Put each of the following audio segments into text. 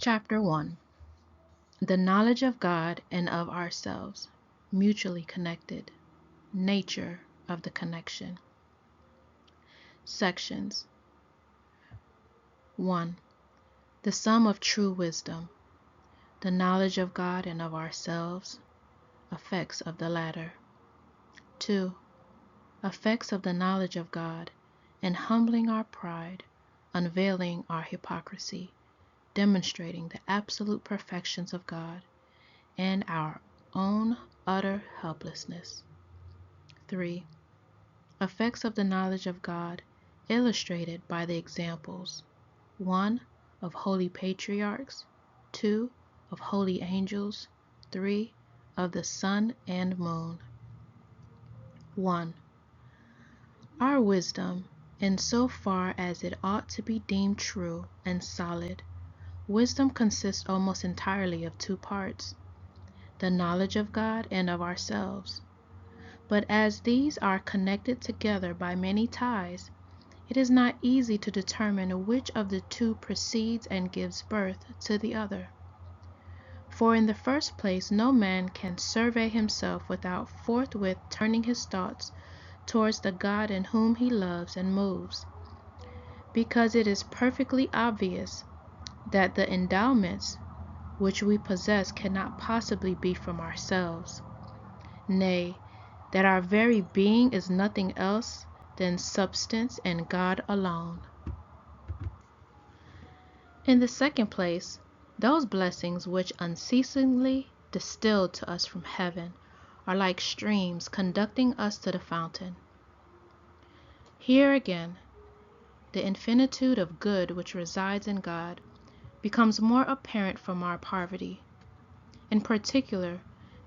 Chapter 1. The knowledge of God and of ourselves, mutually connected. Nature of the connection. Sections. 1. The sum of true wisdom. The knowledge of God and of ourselves. Effects of the latter. 2. Effects of the knowledge of God in humbling our pride, unveiling our hypocrisy, demonstrating the absolute perfections of God and our own utter helplessness. 3. Effects of the knowledge of God illustrated by the examples 1. Of holy patriarchs, 2. Of holy angels, 3. Of the sun and moon. 1. Our wisdom, in so far as it ought to be deemed true and solid, wisdom consists almost entirely of two parts, the knowledge of God and of ourselves. But as these are connected together by many ties, it is not easy to determine which of the two precedes and gives birth to the other. For in the first place, no man can survey himself without forthwith turning his thoughts towards the God in whom he loves and moves, because it is perfectly obvious that the endowments which we possess cannot possibly be from ourselves, nay, that our very being is nothing else than substance and God alone. In the second place, those blessings which unceasingly distill to us from heaven are like streams conducting us to the fountain. Here again, the infinitude of good which resides in God becomes more apparent from our poverty. In particular,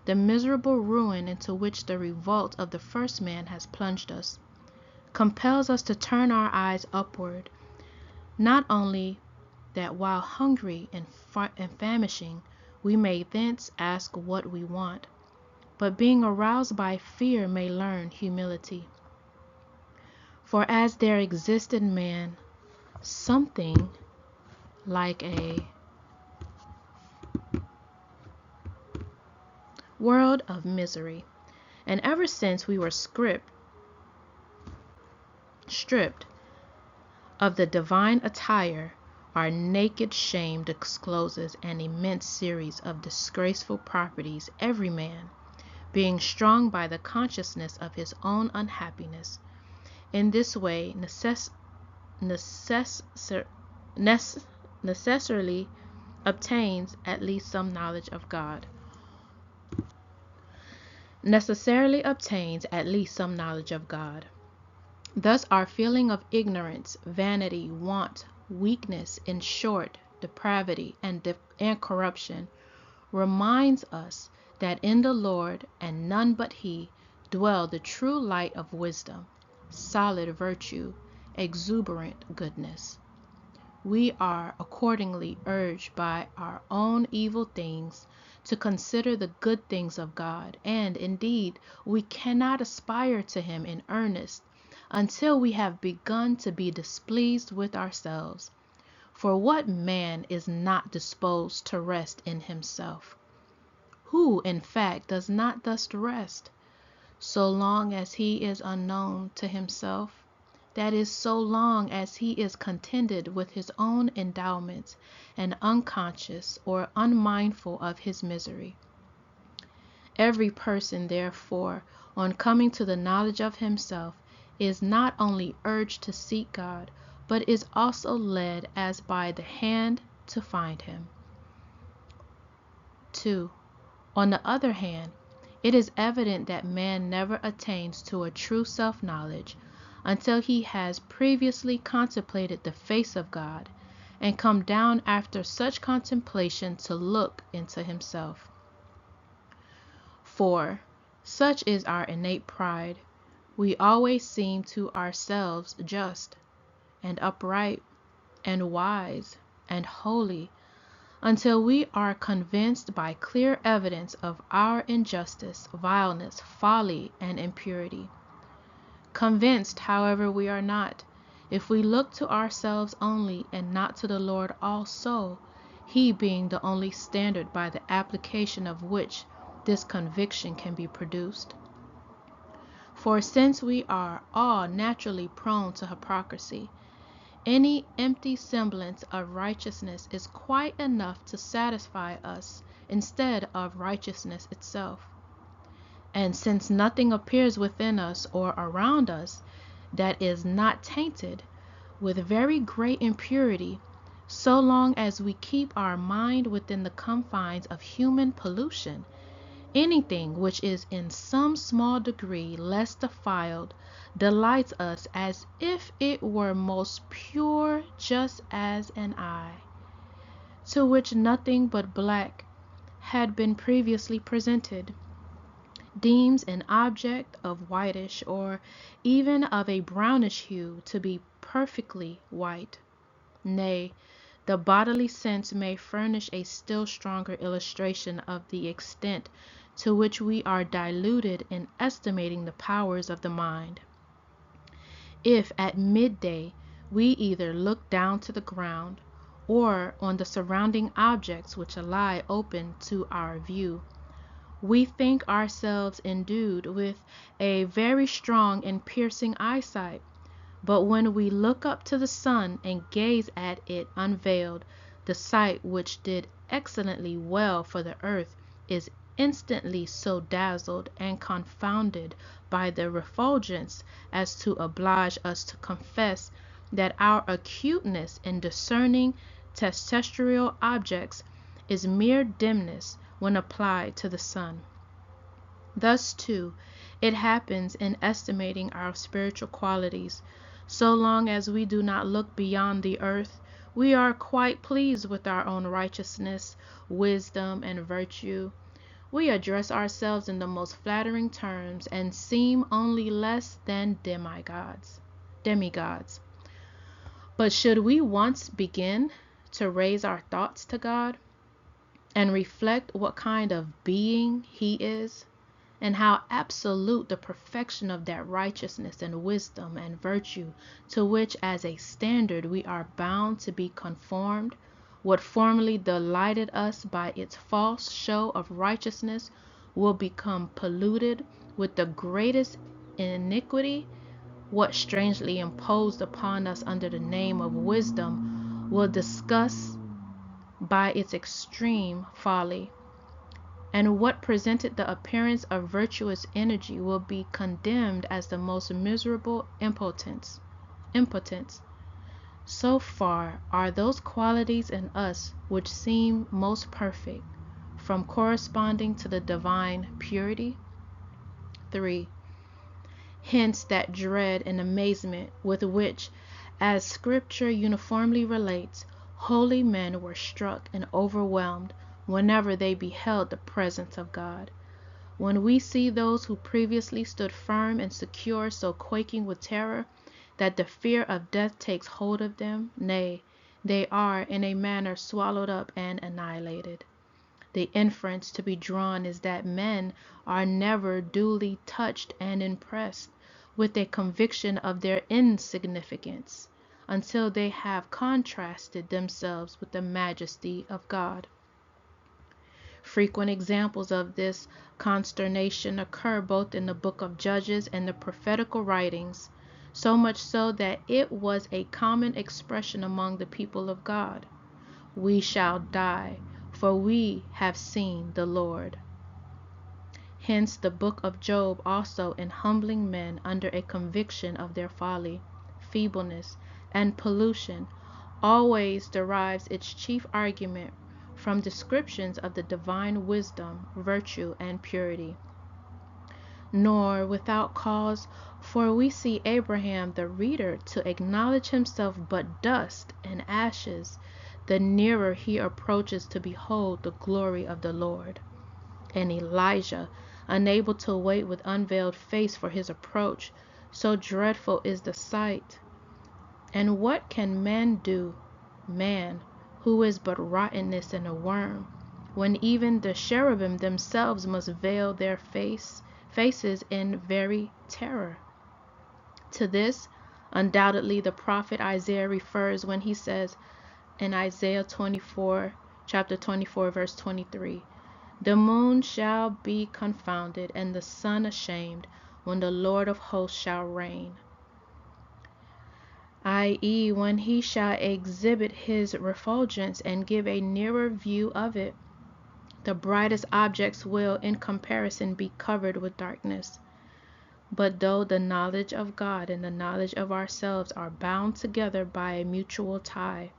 the miserable ruin into which the revolt of the first man has plunged us compels us to turn our eyes upward, not only that while hungry and famishing we may thence ask what we want, but being aroused by fear may learn humility. For as there exists in man something like a world of misery, and ever since we were stripped of the divine attire, our naked shame discloses an immense series of disgraceful properties, every man being strong by the consciousness of his own unhappiness. In this way, necessarily obtains at least some knowledge of God. Thus our feeling of ignorance, vanity, want, weakness, in short, depravity, and corruption, reminds us that in the Lord, and none but He, dwell the true light of wisdom, solid virtue, exuberant goodness. We are accordingly urged by our own evil things to consider the good things of God, and indeed we cannot aspire to Him in earnest until we have begun to be displeased with ourselves. For what man is not disposed to rest in himself? Who, in fact, does not thus rest? So long as he is unknown to himself, that is, so long as he is contented with his own endowments and unconscious or unmindful of his misery. Every person, therefore, on coming to the knowledge of himself, is not only urged to seek God, but is also led as by the hand to find Him. 2. On the other hand, it is evident that man never attains to a true self-knowledge until he has previously contemplated the face of God, and come down after such contemplation to look into himself. For, such is our innate pride, we always seem to ourselves just, and upright, and wise, and holy, until we are convinced by clear evidence of our injustice, vileness, folly, and impurity. Convinced, however, we are not. If we look to ourselves only, and not to the Lord also, he being the only standard by the application of which this conviction can be produced. For since we are all naturally prone to hypocrisy, any empty semblance of righteousness is quite enough to satisfy us instead of righteousness itself. And since nothing appears within us or around us that is not tainted with very great impurity, so long as we keep our mind within the confines of human pollution, anything which is in some small degree less defiled delights us as if it were most pure, just as an eye, to which nothing but black had been previously presented, deems an object of whitish or even of a brownish hue to be perfectly white. Nay, the bodily sense may furnish a still stronger illustration of the extent to which we are diluted in estimating the powers of the mind. If at midday we either look down to the ground or on the surrounding objects which lie open to our view, we think ourselves endued with a very strong and piercing eyesight. But when we look up to the sun and gaze at it unveiled, the sight which did excellently well for the earth is instantly so dazzled and confounded by the refulgence as to oblige us to confess that our acuteness in discerning terrestrial objects is mere dimness when applied to the sun. Thus, too, it happens in estimating our spiritual qualities. So long as we do not look beyond the earth, we are quite pleased with our own righteousness, wisdom, and virtue. We address ourselves in the most flattering terms and seem only less than demigods. But should we once begin to raise our thoughts to God and reflect what kind of being He is, and how absolute the perfection of that righteousness and wisdom and virtue to which as a standard we are bound to be conformed, what formerly delighted us by its false show of righteousness will become polluted with the greatest iniquity, what strangely imposed upon us under the name of wisdom will disgust by its extreme folly, and what presented the appearance of virtuous energy will be condemned as the most miserable impotence. So far are those qualities in us which seem most perfect, from corresponding to the divine purity. 3. Hence that dread and amazement with which, as Scripture uniformly relates, holy men were struck and overwhelmed whenever they beheld the presence of God. When we see those who previously stood firm and secure so quaking with terror that the fear of death takes hold of them, nay, they are in a manner swallowed up and annihilated. The inference to be drawn is that men are never duly touched and impressed with a conviction of their insignificance until they have contrasted themselves with the majesty of God. Frequent examples of this consternation occur both in the book of Judges and the prophetical writings, so much so that it was a common expression among the people of God. We shall die, for we have seen the Lord. Hence the book of Job also, in humbling men under a conviction of their folly, feebleness, and pollution, always derives its chief argument from descriptions of the divine wisdom, virtue, and purity. Nor without cause, for we see Abraham the reader to acknowledge himself but dust and ashes the nearer he approaches to behold the glory of the Lord, and Elijah, unable to wait with unveiled face for his approach, so dreadful is the sight. And what can man do, man, who is but rottenness and a worm, when even the cherubim themselves must veil their faces in very terror? To this, undoubtedly, the prophet Isaiah refers when he says in Isaiah 24, chapter 24, verse 23. The moon shall be confounded, and the sun ashamed, when the Lord of hosts shall reign, i.e., when he shall exhibit his refulgence and give a nearer view of it. The brightest objects will, in comparison, be covered with darkness. But though the knowledge of God and the knowledge of ourselves are bound together by a mutual tie,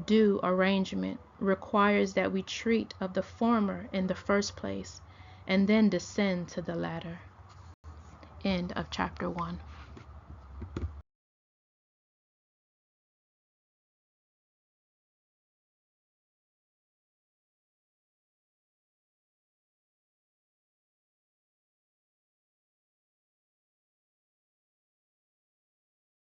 due arrangement requires that we treat of the former in the first place, and then descend to the latter. End of chapter 1.